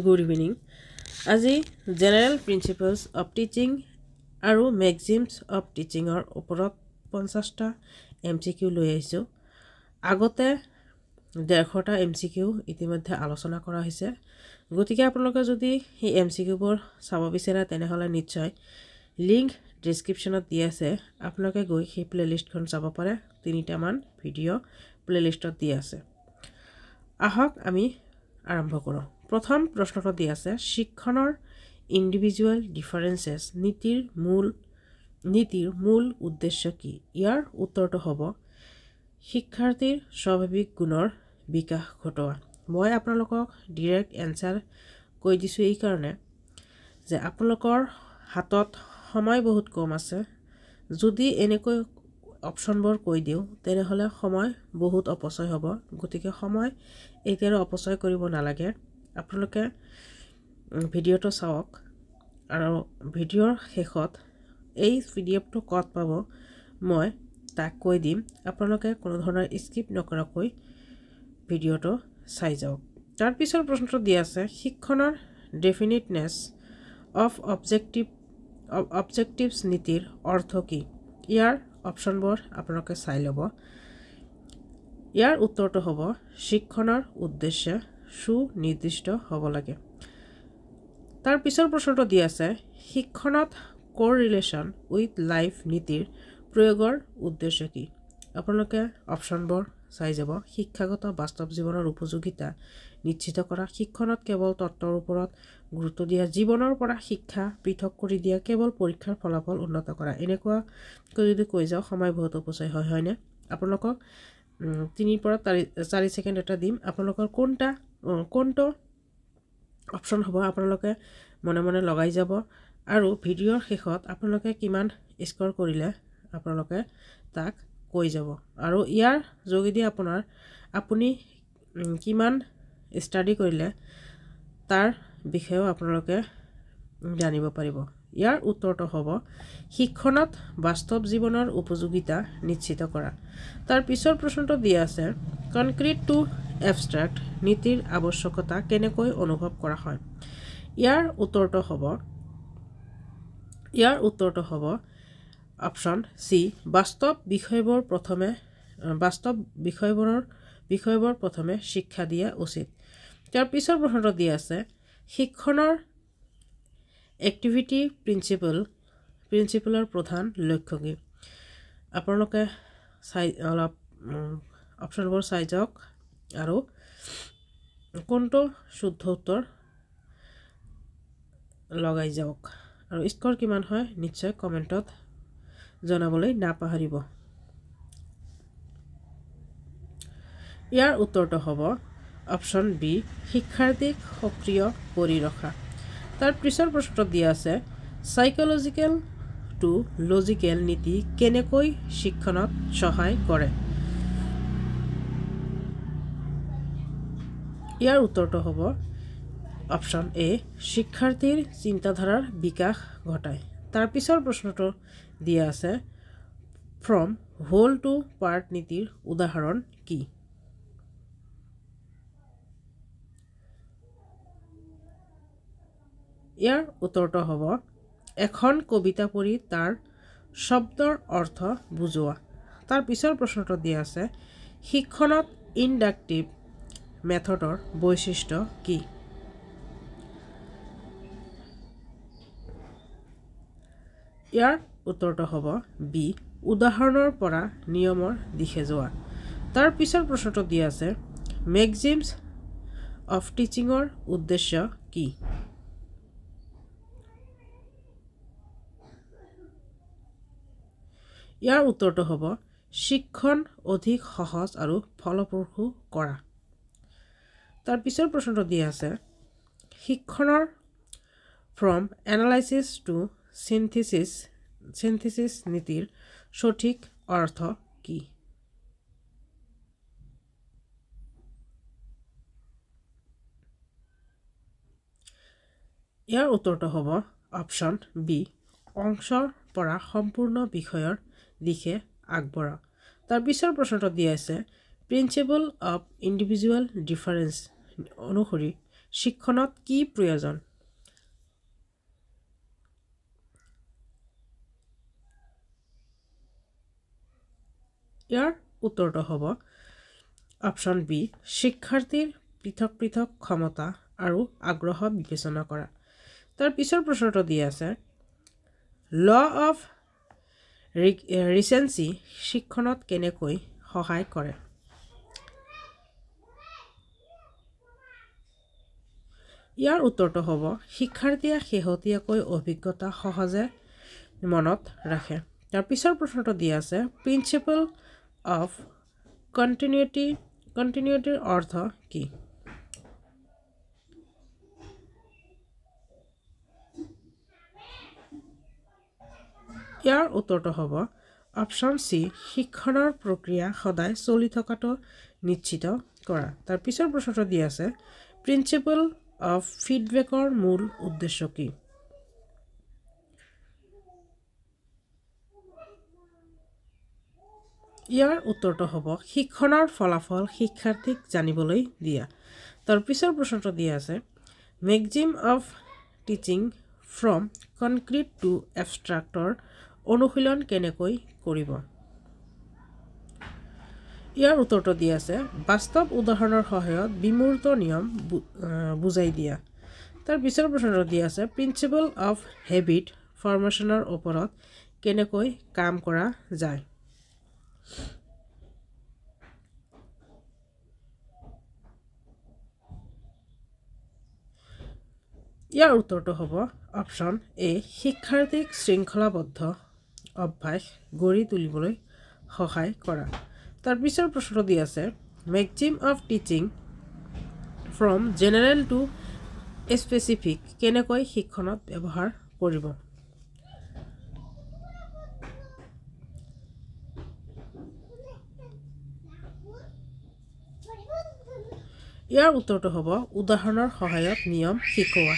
Good evening. আজি General Principles of Teaching আৰু Maxims of Teachingৰ ওপৰত 50টা MCQ লৈ আহিছোঁ। আগতে 150টা MCQ ইতিমধ্যে আলোচনা কৰা হৈছে। গতিকে আপোনালোকে যদি এই MCQবোৰ চাব বিচাৰে তেনেহ'লে নিশ্চয় লিংক ডেছক্ৰিপশ্যনত দি আছে। আপোনালোকে গৈ সেই প্লেলিষ্টখন চাব পাৰে। 3টামান ভিডিঅ' প্লেলিষ্টত দি আছে। আহক আমি আৰম্ভ কৰোঁ। প্ৰথম প্ৰশ্নটো দি আছে শিক্ষণৰ ইণ্ডিভিজুৱেল ডিফাৰেন্সেছ নীতিৰ মূল উদ্দেশ্য কি? ইয়াৰ উত্তৰটো হ'ব শিক্ষাৰ্থীৰ স্বাভাৱিক গুণৰ বিকাশ ঘটোৱা। মই আপোনালোকক ডিৰেক্ট এনচাৰ কৈ দিছোঁ এই কাৰণে যে আপোনালোকৰ হাতত সময় বহুত কম আছে। যদি এনেকৈ অপশ্যনবোৰ কৈ দিওঁ তেনেহ'লে সময় বহুত অপচয় হ'ব। গতিকে সময় এতিয়াও অপচয় কৰিব নালাগে। আপোনালোকে ভিডিঅ'টো চাওক আৰু ভিডিঅ'ৰ শেষত এই পিডিএফটো ক'ত পাব মই তাক কৈ দিম। আপোনালোকে কোনো ধৰণৰ স্কিপ নকৰাকৈ ভিডিঅ'টো চাই যাওক। তাৰপিছৰ প্ৰশ্নটো দিয়া আছে শিক্ষণৰ ডেফিনিটনেছ অফ অবজেক্টিভছ নীতিৰ অৰ্থ কি? ইয়াৰ অপশ্যনবোৰ আপোনালোকে চাই ল'ব। ইয়াৰ উত্তৰটো হ'ব শিক্ষণৰ উদ্দেশ্য সুনিৰ্দিষ্ট হ'ব লাগে। তাৰ পিছৰ প্ৰশ্নটো দি আছে শিক্ষণত কোৰিলেশ্যন উইথ লাইফ নীতিৰ প্ৰয়োগৰ উদ্দেশ্য কি? আপোনালোকে অপশ্যনবোৰ চাই যাব। শিক্ষাগত বাস্তৱ জীৱনৰ উপযোগিতা নিশ্চিত কৰা, শিক্ষণত কেৱল তত্ত্বৰ ওপৰত গুৰুত্ব দিয়া, জীৱনৰ পৰা শিক্ষা পৃথক কৰি দিয়া, কেৱল পৰীক্ষাৰ ফলাফল উন্নত কৰা। এনেকুৱাকৈ যদি কৈ যাওঁ সময় বহুত অপচয় হয়নে? আপোনালোকক 3 পৰা 4 ছেকেণ্ড এটা দিম। আপোনালোকৰ কোনটো অপশ্যন হ'ব আপোনালোকে মনে মনে লগাই যাব আৰু ভিডিঅ'ৰ শেষত আপোনালোকে কিমান স্ক'ৰ কৰিলে আপোনালোকে তাক কৈ যাব আৰু ইয়াৰ যোগেদি আপুনি কিমান ষ্টাডি কৰিলে তাৰ বিষয়েও আপোনালোকে জানিব পাৰিব। ইয়াৰ উত্তৰটো হ'ব শিক্ষণত বাস্তৱ জীৱনৰ উপযোগিতা নিশ্চিত কৰা। তাৰ পিছৰ প্ৰশ্নটো দিয়া আছে কনক্ৰিট টু এবষ্ট্ৰেক্ট নীতিৰ আৱশ্যকতা কেনেকৈ অনুভৱ কৰা হয়? ইয়াৰ উত্তৰটো হ'ব অপশ্যন চি বাস্তৱ বিষয়বোৰৰ প্ৰথমে শিক্ষা দিয়া উচিত। তাৰ পিছৰ প্ৰশ্নটো দিয়া আছে শিক্ষণৰ এক্টিভিটি প্ৰিন্সিপলৰ প্ৰধান লক্ষ্য কি? আপোনালোকে অলপ অপশ্যনবোৰ চাই যাওক আৰু কোনটো শুদ্ধ উত্তৰ লগাই যাওক আৰু স্ক'ৰ কিমান হয় নিশ্চয় কমেণ্টত জনাবলৈ নাপাহৰিব। ইয়াৰ উত্তৰটো হ'ব অপশ্যন বি শিক্ষাৰ্থীক সক্ৰিয় কৰি ৰখা। তাৰ পিছৰ প্ৰশ্নটো দিয়া আছে চাইক'লজিকেল টু লজিকেল নীতি কেনেকৈ শিক্ষণত সহায় কৰে? ইয়াৰ উত্তৰটো হ'ব অপশ্যন এ শিক্ষাৰ্থীৰ চিন্তাধাৰাৰ বিকাশ ঘটায়। তাৰ পিছৰ প্ৰশ্নটো দিয়া আছে ফ্ৰম হোল টু পাৰ্ট নীতিৰ উদাহৰণ কি? ইয়াৰ উত্তৰটো হ'ব এখন কবিতা পঢ়ি তাৰ শব্দৰ অৰ্থ বুজোৱা। তাৰ পিছৰ প্ৰশ্নটো দিয়া আছে শিক্ষণত ইনডাক্টিভ মেথডৰ বৈশিষ্ট্য কি? ইয়াৰ উত্তৰটো হ'ব বি উদাহৰণৰ পৰা নিয়মৰ দিশে যোৱা। তাৰ পিছৰ প্ৰশ্নটো দিয়া আছে মেক্সিমছ অফ টিচিঙৰ উদ্দেশ্য কি? ইয়াৰ উত্তৰটো হ'ব শিক্ষণ অধিক সহজ আৰু ফলপ্ৰসূ কৰা। তাৰ পিছৰ প্ৰশ্নটো দিয়া আছে শিক্ষণৰ ফ্ৰম এনালাইচিছ টু চিন্থেচিছ নীতিৰ সঠিক অৰ্থ কি? ইয়াৰ উত্তৰটো হ'ব অপশ্যন বি অংশৰ পৰা সম্পূৰ্ণ বিষয়ৰ দিশে আগবঢ়া। তাৰ পিছৰ প্ৰশ্নটো দিয়া আছে প্ৰিন্সিপল অফ ইণ্ডিভিজুৱেল ডিফাৰেন্স অনুসৰি শিক্ষণত কি প্ৰয়োজন ইয়াৰ উত্তৰটো হ'ব অপশ্যন বি শিক্ষাৰ্থীৰ পৃথক পৃথক ক্ষমতা আৰু আগ্ৰহ বিবেচনা কৰা তাৰ পিছৰ প্ৰশ্নটো দিয়া আছে ল অফ ৰিচেন্সি শিক্ষণত কেনেকৈ সহায় কৰে ইয়াৰ উত্তৰটো হ'ব শিক্ষাৰ্থীয়ে শেহতীয়াকৈ অভিজ্ঞতা সহজে মনত ৰাখে তাৰ পিছৰ প্ৰশ্নটো দিয়া আছে প্ৰিন্সিপল অফ কণ্টিনিউটিৰ অৰ্থ কি ইয়াৰ উত্তৰটো হ'ব অপশ্যন চি শিক্ষণৰ প্ৰক্ৰিয়া সদায় চলি থকাটো নিশ্চিত কৰা তাৰ পিছৰ প্ৰশ্নটো দিয়া আছে প্ৰিন্সিপল অফ ফিডবেকৰ মূল উদ্দেশ্য কি ইয়াৰ উত্তৰটো হ'ব শিক্ষণৰ ফলাফল শিক্ষাৰ্থীক জানিবলৈ দিয়া তাৰ পিছৰ প্ৰশ্নটো দিয়া আছে maxim of teaching from concrete to এবষ্ট্ৰাক্টৰ অনুশীলন কেনেকৈ কৰিব ইয়াৰ উত্তৰটো দিয়া আছে বাস্তৱ উদাহৰণৰ সহায়ত বিমূৰ্ত নিয়ম বুজাই দিয়া তাৰ পিছৰ প্ৰশ্নটো দিয়া আছে প্ৰিন্সিপল অফ হেবিট ফৰ্মেশ্যনৰ ওপৰত কেনেকৈ কাম কৰা যায় ইয়াৰ উত্তৰটো হ'ব অপশ্যন এ শিক্ষাৰ্থীক শৃংখলাবদ্ধ অভ্যাস গঢ়ি তুলিবলৈ সহায় কৰা তাৰ পিছৰ প্ৰশ্নটো দি আছে maxim of teaching from general to specific কেনেকৈ শিক্ষণত ব্যৱহাৰ কৰিব ইয়াৰ উত্তৰটো হ'ব উদাহৰণৰ সহায়ত নিয়ম শিকোৱা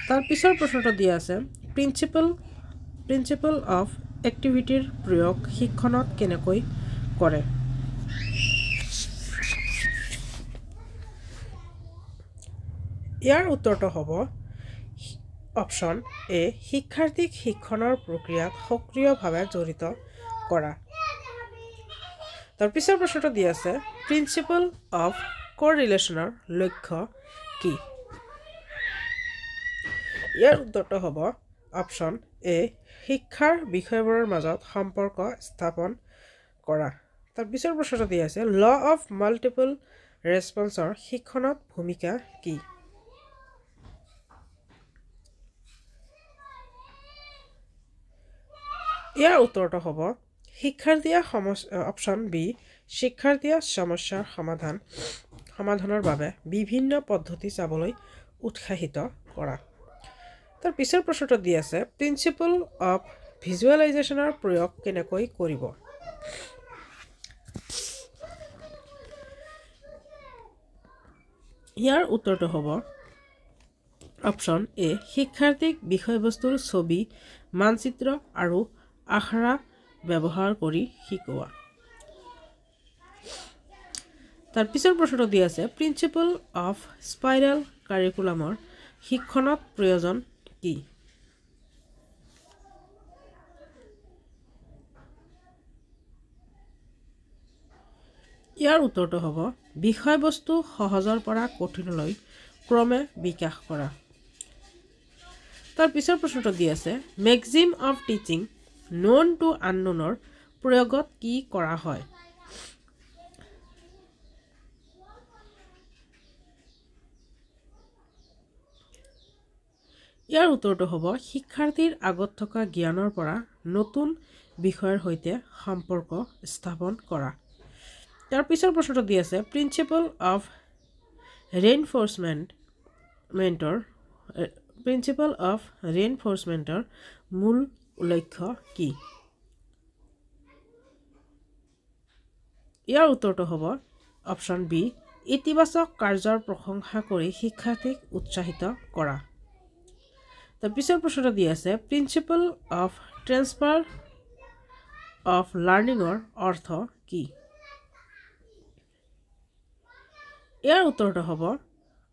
তাৰ পিছৰ প্ৰশ্নটো দিয়া আছে প্ৰিন্সিপল অফ এক্টিভিটিৰ প্ৰয়োগ শিক্ষণত কেনেকৈ কৰে ইয়াৰ উত্তৰটো হ'ব অপশ্যন এ শিক্ষাৰ্থীক শিক্ষণৰ প্ৰক্ৰিয়াত সক্ৰিয়ভাৱে জড়িত কৰা তাৰ পিছৰ প্ৰশ্নটো দিয়া আছে প্ৰিন্সিপল অফ কোৰিলেশ্যনৰ লক্ষ্য কি ইয়াৰ উত্তৰটো হ'ব অপশ্যন এ শিক্ষাৰ বিষয়বোৰৰ মাজত সম্পৰ্ক স্থাপন কৰা তাৰ পিছৰ প্ৰশ্নটো দিয়া আছে ল অফ মাল্টিপল ৰেছপন্সৰ শিক্ষণত ভূমিকা কি ইয়াৰ উত্তৰটো হ'ব শিক্ষাৰ্থীয়ে অপশ্যন বি শিক্ষাৰ্থীয়ে সমস্যাৰ সমাধানৰ বাবে বিভিন্ন পদ্ধতি চাবলৈ উৎসাহিত কৰা তাৰ পিছৰ প্ৰশ্নটো দি আছে প্ৰিন্সিপল অফ ভিজুৱেলাইজেশ্যনৰ প্ৰয়োগ কেনেকৈ কৰিব ইয়াৰ উত্তৰটো হ'ব অপশ্যন এ শিক্ষাৰ্থীক বিষয়বস্তুৰ ছবি মানচিত্ৰ আৰু আখৰা ব্যৱহাৰ কৰি শিকোৱা তাৰ পিছৰ প্ৰশ্নটো দি আছে প্ৰিন্সিপল অফ স্পাইৰেল কাৰিকুলামৰ শিক্ষণত প্ৰয়োজন কি ইয়াৰ উত্তৰটো হ'ব বিষয়বস্তু সহজৰ পৰা কঠিনলৈ ক্ৰমে বিকাশ কৰা তাৰ পিছৰ প্ৰশ্নটো দি আছে maxim of teaching known to আননোনৰ প্ৰয়োগত কি কৰা হয় ইয়াৰ উত্তৰটো হ'ব শিক্ষাৰ্থীৰ আগত থকা জ্ঞানৰ পৰা নতুন বিষয়ৰ সৈতে সম্পৰ্ক স্থাপন কৰা তাৰ পিছৰ প্ৰশ্নটো দি আছে প্ৰিন্সিপল অফ ৰেইনফৰ্চমেণ্টৰ মূল লক্ষ্য কি ইয়াৰ উত্তৰটো হ'ব অপশ্যন বি ইতিবাচক কাৰ্যৰ প্ৰশংসা কৰি শিক্ষাৰ্থীক উৎসাহিত কৰা তাৰ পিছৰ প্ৰশ্নটো দি আছে প্ৰিন্সিপল অফ ট্ৰেন্সফাৰ অফ লাৰ্ণিঙৰ অৰ্থ কি ইয়াৰ উত্তৰটো হ'ব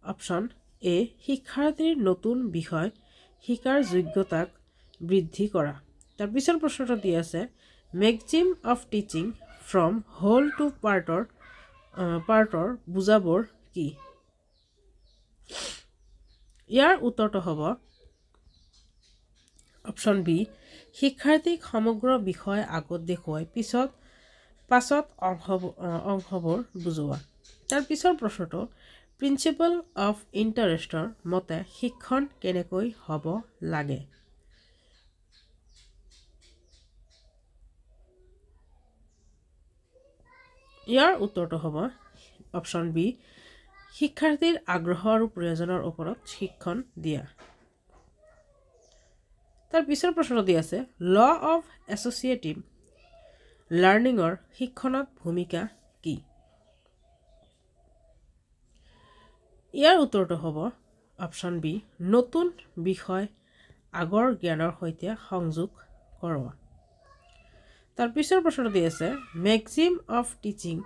অপশ্যন এ শিক্ষাৰ্থীৰ নতুন বিষয় শিকাৰ যোগ্যতাক বৃদ্ধি কৰা তাৰ পিছৰ প্ৰশ্নটো দি আছে maxim of teaching from whole to পাৰ্টৰ বুজাবৰ কি ইয়াৰ উত্তৰটো হ'ব অপশ্যন বি শিক্ষাৰ্থীক সমগ্ৰ বিষয় আগত দেখুৱাই পাছত অংশবোৰ বুজোৱা তাৰ পিছৰ প্ৰশ্নটো প্ৰিন্সিপল অফ ইণ্টাৰেষ্টৰ মতে শিক্ষণ কেনেকৈ হ'ব লাগে ইয়াৰ উত্তৰটো হ'ব অপশ্যন বি শিক্ষাৰ্থীৰ আগ্ৰহ আৰু প্ৰয়োজনৰ ওপৰত শিক্ষণ দিয়া তাৰ পিছৰ প্ৰশ্নটো দি আছে ল অফ এছ'চিয়েটিভ লাৰ্ণিঙৰ শিক্ষণত ভূমিকা কি ইয়াৰ উত্তৰটো হ'ব অপশ্যন বি নতুন বিষয় আগৰ জ্ঞানৰ সৈতে সংযোগ কৰোৱা তাৰ পিছৰ প্ৰশ্নটো দি আছে maxim of teaching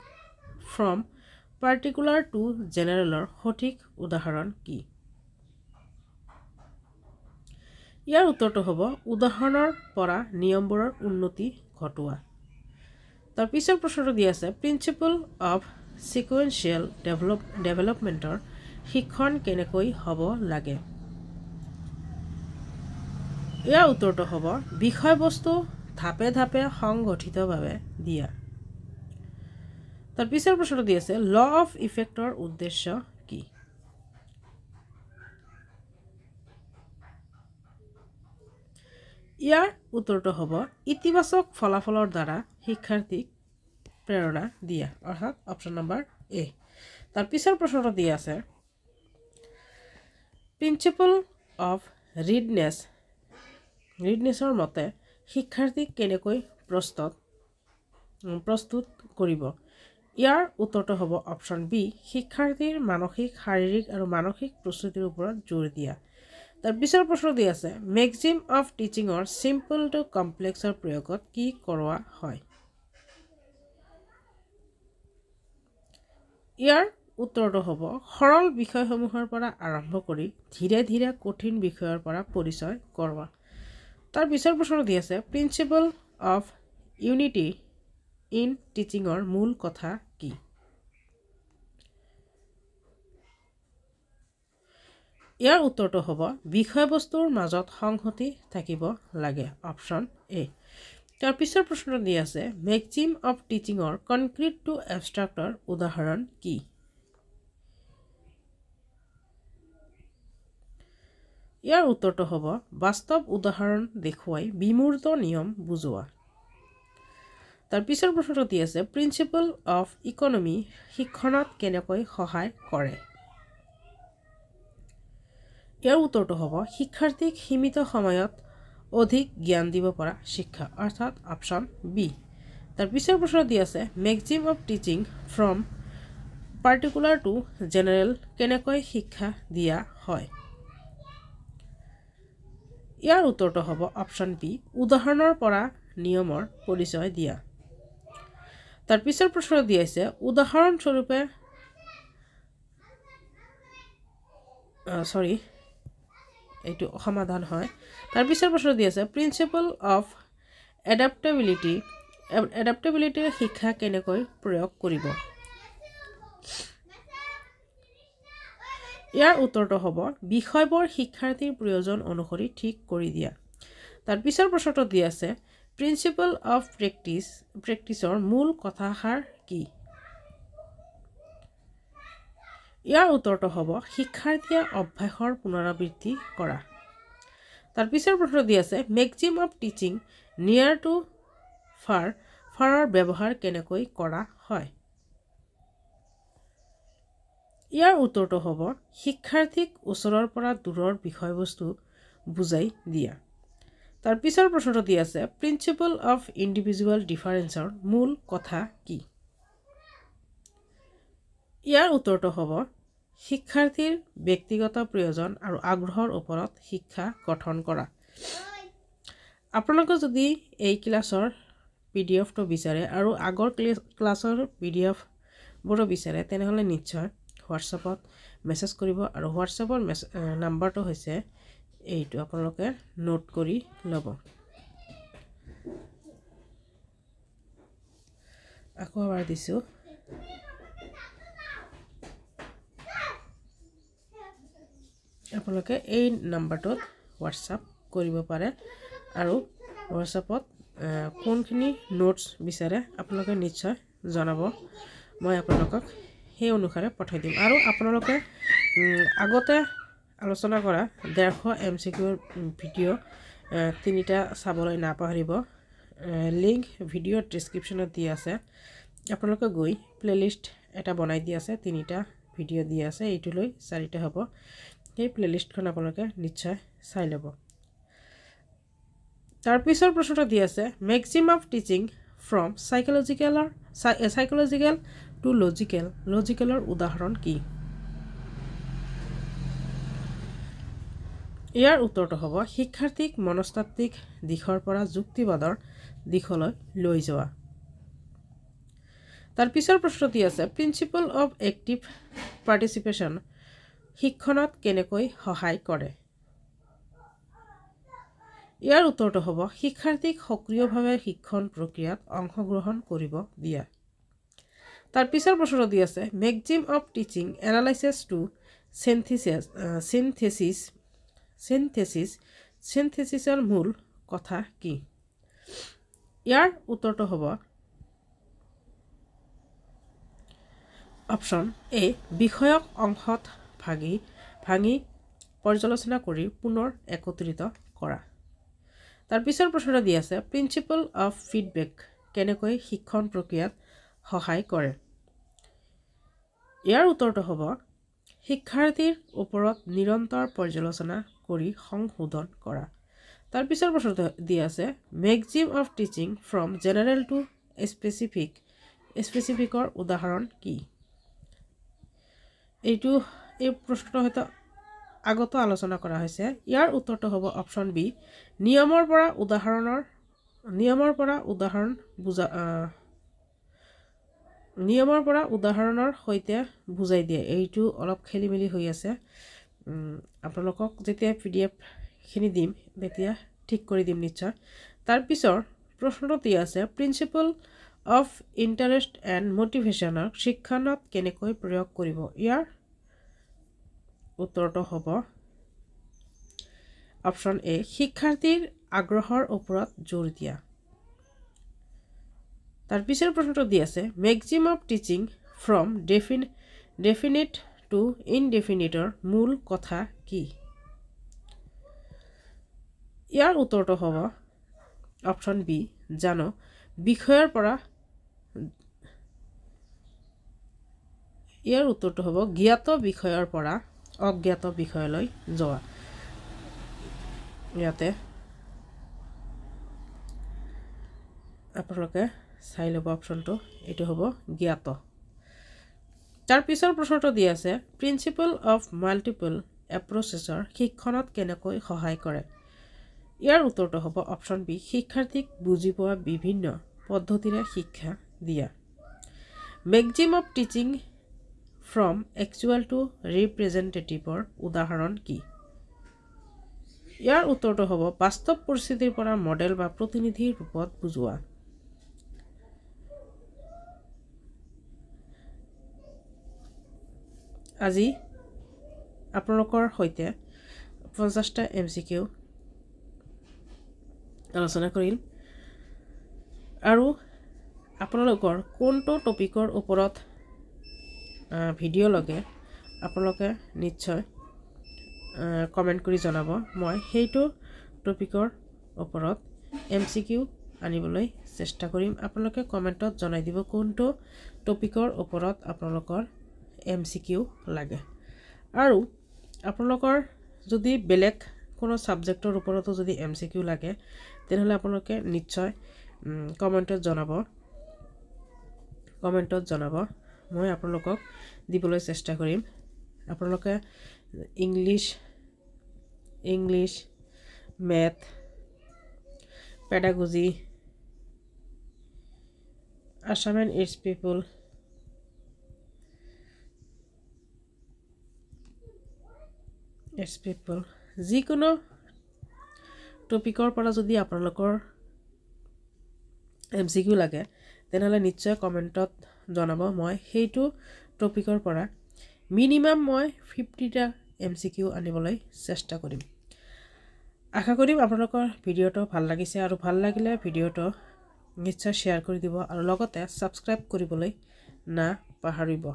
from particular to জেনেৰেলৰ সঠিক উদাহৰণ কি ইয়াৰ উত্তৰটো হ'ব উদাহৰণৰ পৰা নিয়মবোৰৰ উন্নতি ঘটোৱা তাৰ পিছৰ প্ৰশ্নটো দি আছে প্ৰিন্সিপল অফ সিকুৱেন্সিয়েল ডেভেলপমেণ্টৰ শিক্ষণ কেনেকৈ হ'ব লাগে ইয়াৰ উত্তৰটো হ'ব বিষয়বস্তু ধাপে ধাপে সংগঠিতভাৱে দিয়া তাৰ পিছৰ প্ৰশ্নটো দি আছে ল অফ ইফেক্টৰ উদ্দেশ্য কি ইয়াৰ উত্তৰটো হ'ব ইতিবাচক ফলাফলৰ দ্বাৰা শিক্ষাৰ্থীক প্ৰেৰণা দিয়া অৰ্থাৎ অপশ্যন নম্বৰ এ তাৰ পিছৰ প্ৰশ্নটো দি আছে প্ৰিন্সিপল অফ ৰিডনেছৰ মতে শিক্ষাৰ্থীক কেনেকৈ প্ৰস্তুত কৰিব ইয়াৰ উত্তৰটো হ'ব অপশ্যন বি শিক্ষাৰ্থীৰ মানসিক শাৰীৰিক আৰু মানসিক প্ৰস্তুতিৰ ওপৰত জোৰ দিয়া তাৰ পিছৰ প্ৰশ্ন দি আছে মেক্সিম অফ টিচিঙৰ চিম্পল টু কমপ্লেক্সৰ প্ৰয়োগত কি কৰোৱা হয় ইয়াৰ উত্তৰটো হ'ব সৰল বিষয়সমূহৰ পৰা আৰম্ভ কৰি ধীৰে ধীৰে কঠিন বিষয়ৰ পৰা পৰিচয় কৰোৱা তাৰ পিছৰ প্ৰশ্ন দি আছে প্ৰিন্সিপল অফ ইউনিটি ইন টিচিঙৰ মূল কথা কি ইয়াৰ উত্তৰটো হ'ব বিষয়বস্তুৰ মাজত সংহতি থাকিব লাগে অপশ্যন এ তাৰ পিছৰ প্ৰশ্ন দি আছে মেক্সিম অফ টিচিঙৰ কনক্ৰিট টু এবষ্ট্ৰাক্টৰ উদাহৰণ কি ইয়াৰ উত্তৰটো হ'ব বাস্তৱ উদাহৰণ দেখুৱাই বিমূৰ্ত নিয়ম বুজোৱা তাৰ পিছৰ প্ৰশ্নটো দি আছে প্ৰিন্সিপল অফ ইকনমি শিক্ষণত কেনেকৈ সহায় কৰে ইয়াৰ উত্তৰটো হ'ব শিক্ষাৰ্থীক সীমিত সময়ত অধিক জ্ঞান দিব পৰা শিক্ষা অৰ্থাৎ অপশ্যন বি তাৰ পিছৰ প্ৰশ্ন দি আছে maxim of teaching from particular to general কেনেকৈ শিক্ষা দিয়া হয় ইয়াৰ উত্তৰটো হ'ব অপশ্যন বি উদাহৰণৰ পৰা নিয়মৰ পৰিচয় দিয়া তাৰ পিছৰ প্ৰশ্ন দি আছে উদাহৰণস্বৰূপে এইটো সমাধান হয় তাৰ পিছৰ প্ৰশ্ন দি আছে প্ৰিন্সিপল অফ এডাপ্টেবিলিটিৰ শিক্ষা কেনেকৈ প্ৰয়োগ কৰিব ইয়াৰ উত্তৰটো হ'ব বিষয়বোৰ শিক্ষাৰ্থীৰ প্ৰয়োজন অনুসৰি ঠিক কৰি দিয়া তাৰ পিছৰ প্ৰশ্নটো দি আছে প্ৰিন্সিপল অফ প্ৰেক্টিছৰ মূল কথাষাৰ কি ইয়াৰ উত্তৰটো হ'ব শিক্ষাৰ্থীয়ে অভ্যাসৰ পুনৰাবৃত্তি কৰা তাৰ পিছৰ প্ৰশ্ন দি আছে মেক্সিম অফ টিচিং নিয়াৰ টু ফাৰৰ ব্যৱহাৰ কেনেকৈ কৰা হয় ইয়াৰ উত্তৰটো হ'ব শিক্ষাৰ্থীক ওচৰৰ পৰা দূৰৰ বিষয়বস্তু বুজাই দিয়া তাৰ পিছৰ প্ৰশ্নটো দি আছে প্ৰিন্সিপল অফ ইণ্ডিভিজুৱেল ডিফাৰেন্সৰ মূল কথা কি ইয়াৰ উত্তৰটো হ'ব শিক্ষাৰ্থীৰ ব্যক্তিগত প্ৰয়োজন আৰু আগ্ৰহৰ ওপৰত শিক্ষা গঠন কৰা আপোনালোকে যদি এই ক্লাছৰ পিডিএফটো বিচাৰে আৰু আগৰ ক্লাছৰ পিডিএফবোৰো বিচাৰে তেনেহ'লে নিশ্চয় হোৱাটছএপত মেছেজ কৰিব আৰু হোৱাটছএপৰ নাম্বাৰটো হৈছে এইটো আপোনালোকে নোট কৰি ল'ব আকৌ এবাৰ দিছোঁ আপোনালোকে এই নাম্বাৰটোত হোৱাটছআপ কৰিব পাৰে আৰু হোৱাটছআপত কোনখিনি নোটছ বিচাৰে আপোনালোকে নিশ্চয় জনাব মই আপোনালোকক সেই অনুসাৰে পঠাই দিম আৰু আপোনালোকে আগতে আলোচনা কৰা 150 MCQৰ ভিডিঅ' তিনিটা চাবলৈ নাপাহৰিব লিংক ভিডিঅ'ৰ ডেছক্ৰিপশ্যনত দিয়া আছে আপোনালোকে গৈ প্লেলিষ্ট এটা বনাই দিয়া আছে তিনিটা ভিডিঅ' দিয়া আছে এইটোলৈ 4টা হ'ব এই প্লেলিষ্টখন আপোনালোকে নিশ্চয় চাই ল'ব তাৰ পিছৰ প্ৰশ্নটো দিয়া আছে maximum of teaching from psychological to লজিক্যালৰ উদাহৰণ কি ইয়াৰ উত্তৰটো হ'ব শিক্ষাৰ্থীক মনস্তাত্ত্বিক দিশৰ পৰা যুক্তিবাদৰ দিশলৈ লৈ যোৱা তাৰ পিছৰ প্ৰশ্নটি আছে প্ৰিন্সিপল অফ এক্টিভ পাৰ্টিচিপেশ্যন শিক্ষণত কেনেকৈ সহায় কৰে ইয়াৰ উত্তৰটো হ'ব শিক্ষাৰ্থীক সক্ৰিয়ভাৱে শিক্ষণ প্ৰক্ৰিয়াত অংশগ্ৰহণ কৰিব দিয়া তাৰ পিছৰ প্ৰশ্নটো দি আছে maxim of teaching analysis two সিনথেসিসৰ মূল কথা কি ইয়াৰ উত্তৰটো হ'ব অপশ্যন এ বিষয়ক অংশত ভাঙি পৰ্যালোচনা কৰি পুনৰ একত্ৰিত কৰা তাৰ পিছৰ প্ৰশ্নটো দি আছে প্ৰিন্সিপল অফ ফিডবেক কেনেকৈ শিক্ষণ প্ৰক্ৰিয়াত সহায় কৰে ইয়াৰ উত্তৰটো হ'ব শিক্ষাৰ্থীৰ ওপৰত নিৰন্তৰ পৰ্যালোচনা কৰি সংশোধন কৰা তাৰ পিছৰ প্ৰশ্নটো দি আছে maxim of teaching from general to স্পেচিফিকৰ উদাহৰণ কি এই প্ৰশ্নটো হয়তো আগতো আলোচনা কৰা হৈছে ইয়াৰ উত্তৰটো হ'ব অপশ্যন বি নিয়মৰ পৰা উদাহৰণৰ সৈতে বুজাই দিয়ে এইটো অলপ খেলিমেলি হৈ আছে আপোনালোকক যেতিয়া PDF খিনি দিম তেতিয়া ঠিক কৰি দিম নিশ্চয় তাৰ পিছৰ প্ৰশ্নটো দিয়া আছে প্ৰিন্সিপল অফ ইণ্টাৰেষ্ট এণ্ড মটিভেশ্যনৰ শিক্ষণত কেনেকৈ প্ৰয়োগ কৰিব ইয়াৰ উত্তৰটো হ'ব অপশ্যন এ শিক্ষাৰ্থীৰ আগ্ৰহৰ ওপৰত জোৰ দিয়া তাৰ পিছৰ প্ৰশ্নটো দি আছে maxim of teaching from definite to ইনডেফিনিটৰ মূল কথা কি ইয়াৰ উত্তৰটো হ'ব অপশ্যন বি জানো বিষয়ৰ পৰা ইয়াৰ উত্তৰটো হ'ব জ্ঞাত বিষয়ৰ পৰা অজ্ঞাত বিষয়লৈ যোৱা ইয়াতে আপোনালোকে চাই ল'ব অপশ্যনটো এইটো হ'ব জ্ঞাত তাৰ পিছৰ প্ৰশ্নটো দি আছে প্ৰিন্সিপল অফ মাল্টিপল এপ্ৰচেছৰ শিক্ষণত কেনেকৈ সহায় কৰে ইয়াৰ উত্তৰটো হ'ব অপশ্যন বি শিক্ষাৰ্থীক বুজি পোৱা বিভিন্ন পদ্ধতিৰে শিক্ষা দিয়া maxim of teaching from actual to ৰিপ্ৰেজেণ্টেটিভৰ উদাহৰণ কি ইয়াৰ উত্তৰটো হ'ব বাস্তৱ পৰিস্থিতিৰ পৰা মডেল বা প্ৰতিনিধিৰ ৰূপত বুজোৱা আজি আপোনালোকৰ সৈতে 50টা MCQ আলোচনা কৰিম আৰু আপোনালোকৰ কোনটো টপিকৰ ওপৰত ভিডিঅ' লগে আপোনালোকে নিশ্চয় কমেণ্ট কৰি জনাব মই সেইটো টপিকৰ ওপৰত MCQ আনিবলৈ চেষ্টা কৰিম আপোনালোকে কমেণ্টত জনাই দিব কোনটো টপিকৰ ওপৰত আপোনালোকৰ MCQ লাগে আৰু আপোনালোকৰ যদি বেলেগ কোনো সাবজেক্টৰ ওপৰতো যদি MCQ লাগে তেনেহলে আপোনালোকে নিশ্চয় কমেণ্টত জনাব মই আপোনালোকক দিবলৈ চেষ্টা কৰিম আপোনালোকে English math pedagogy Assam and its people its people যিকোনো টপিকৰ পৰা যদি আপোনালোকৰ MCQ লাগে তেনেহ'লে নিশ্চয় কমেণ্টত জনাব মই সেইটো টপিকৰ পৰা মিনিমাম মই 50টা MCQ আনিবলৈ চেষ্টা কৰিম আশা কৰিম আপোনালোকৰ ভিডিঅ'টো ভাল লাগিছে আৰু ভাল লাগিলে ভিডিঅ'টো নিশ্চয় শ্বেয়াৰ কৰি দিব আৰু লগতে ছাবস্ক্ৰাইব কৰিবলৈ নাপাহৰিব